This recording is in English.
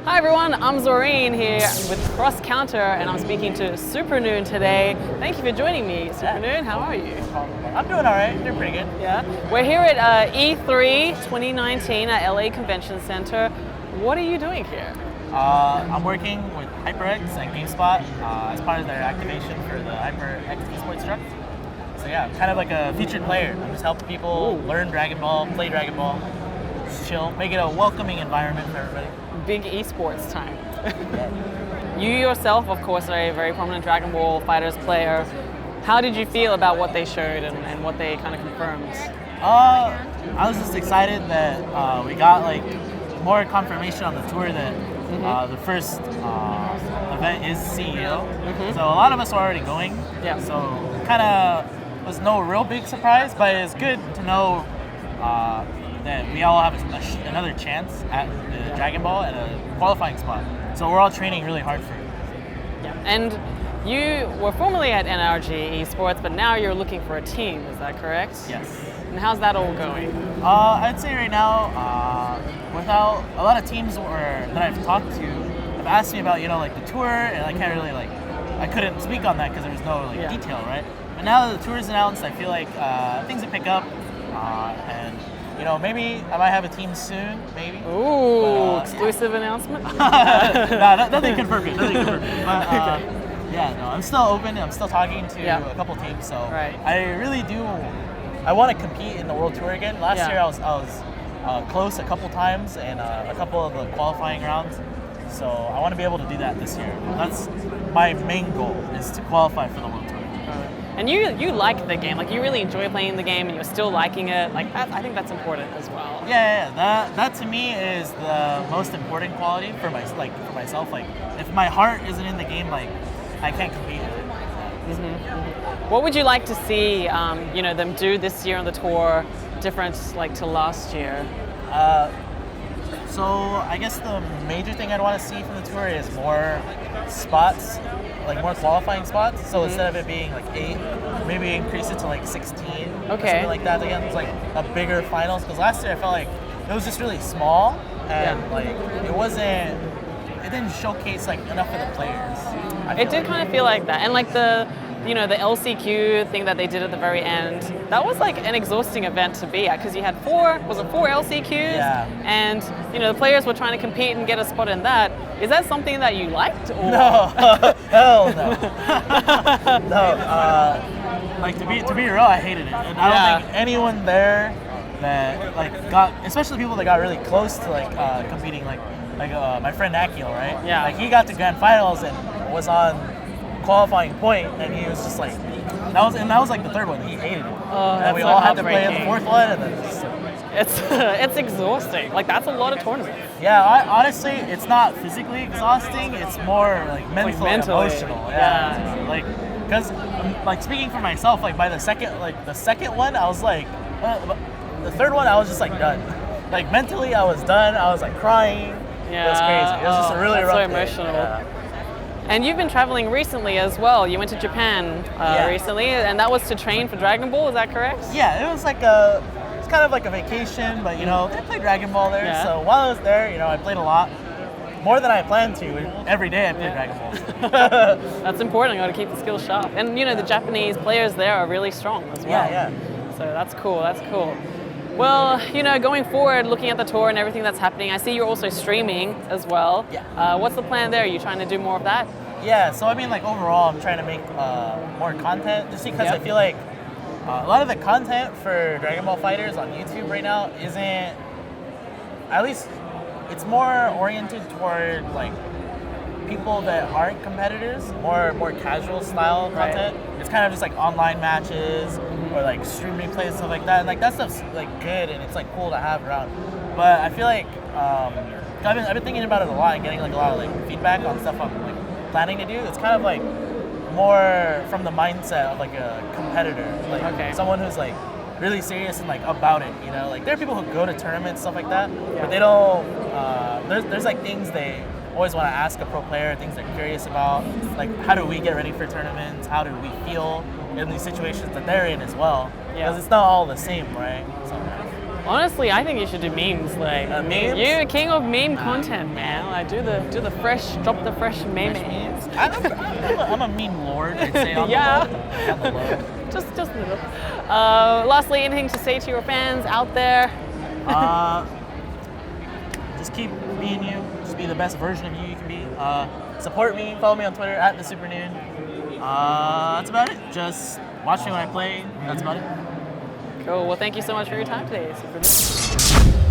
Hi everyone, I'm Zoreen here with CrossCounter and I'm speaking to Supernoon today. Thank you for joining me, Supernoon. How are you? I'm doing all right. Doing pretty good. Yeah. We're here at E3 2019 at LA Convention Center. What are you doing here? I'm working with HyperX and GameSpot as part of their activation for the HyperX esports truck. So yeah, I'm kind of like a featured player. I'm just helping people learn Dragon Ball, play Dragon Ball, just chill, make it a welcoming environment for everybody. Big esports time. You yourself, of course, are a very prominent Dragon Ball FighterZ player. How did you feel about what they showed and what they kind of confirmed? I was just excited that we got like more confirmation on the tour that the first event is CEO. So a lot of us are already going. Yeah. So kind of was no real big surprise, but it's good to know that we all have another chance at the Dragon Ball and a qualifying spot. So we're all training really hard for it. Yeah. And you were formerly at NRG Esports, but now you're looking for a team, is that correct? Yes. And how's that all going? I'd say right now, without a lot of teams that I've talked to have asked me about, like the tour, and I can't really I couldn't speak on that because there was no detail, right? But now that the tour is announced, I feel like things will pick up, and maybe I might have a team soon, maybe. Ooh, exclusive announcement? Nothing confirmed yet. But I'm still open. I'm still talking to a couple teams. So I really do. I want to compete in the World Tour again. Last year I was close a couple times in a couple of the qualifying rounds. So I want to be able to do that this year. That's my main goal, is to qualify for the World Tour. And you like the game, you really enjoy playing the game, and you're still liking it. I think that's important as well. Yeah. That to me is the most important quality for myself. If my heart isn't in the game, I can't compete with it. What would you like to see, them do this year on the tour, different to last year? So I guess the major thing I'd want to see from the tour is more spots, more qualifying spots. So instead of it being 8, maybe increase it to 16. Or something like that. Again, it's a bigger finals. Because last year I felt like it was just really small and it didn't showcase enough of the players. It did kind of feel like that, and the LCQ thing that they did at the very end, that was an exhausting event to be at because you had four LCQs, and the players were trying to compete and get a spot in that. Is that something that you liked? Or? No, hell no. No, to be real, I hated it, and I don't think anyone there that got, especially people that got really close to competing, my friend Akil, right? Yeah. He got to grand finals and was on qualifying point, and he was just that was the third one. He hated it. And we all had to play in the fourth one, and then it's exhausting. That's a lot of tournaments. Yeah, honestly, it's not physically exhausting. It's more mental and emotional. Yeah. Because speaking for myself, by the second one, I was the third one, I was just done. Mentally, I was done. I was crying. Yeah. It was crazy. It was just a really rough so emotional. Yeah. And you've been traveling recently as well. You went to Japan recently, and that was to train for Dragon Ball. Is that correct? Yeah, it was it's kind of a vacation, but they played Dragon Ball there. Yeah. So while I was there, I played a lot, more than I planned to. Every day I played Dragon Ball. That's important. You got to keep the skills sharp. And the Japanese players there are really strong as well. Yeah. So that's cool. That's cool. Well, going forward, looking at the tour and everything that's happening, I see you're also streaming as well. Yeah. What's the plan there? Are you trying to do more of that? Yeah, so overall, I'm trying to make more content, just because I feel like a lot of the content for Dragon Ball FighterZ on YouTube right now isn't, at least, it's more oriented toward people that aren't competitors, more casual style content. It's kind of just online matches or stream replays and stuff like that. And that stuff's good and it's cool to have around. But I feel I've been thinking about it a lot and getting a lot of feedback on stuff I'm planning to do. It's kind of more from the mindset of a competitor, someone who's really serious and about it. There are people who go to tournaments, stuff like that, but they don't. There's things they always want to ask a pro player, things they're curious about, how do we get ready for tournaments? How do we feel in these situations that they're in as well? Because it's not all the same, right? So, Honestly, I think you should do memes. Like memes? you're king of meme content, man. Like do the fresh, drop the fresh memes. I'm a meme lord, I'd say. On Yeah. the low. Just a little. Lastly, anything to say to your fans out there? Just keep being you. Just be the best version of you can be. Support me. Follow me on Twitter at the Supernoon. That's about it. Just watch me when I play. That's about it. Cool. Well, thank you so much for your time today, Supernoon.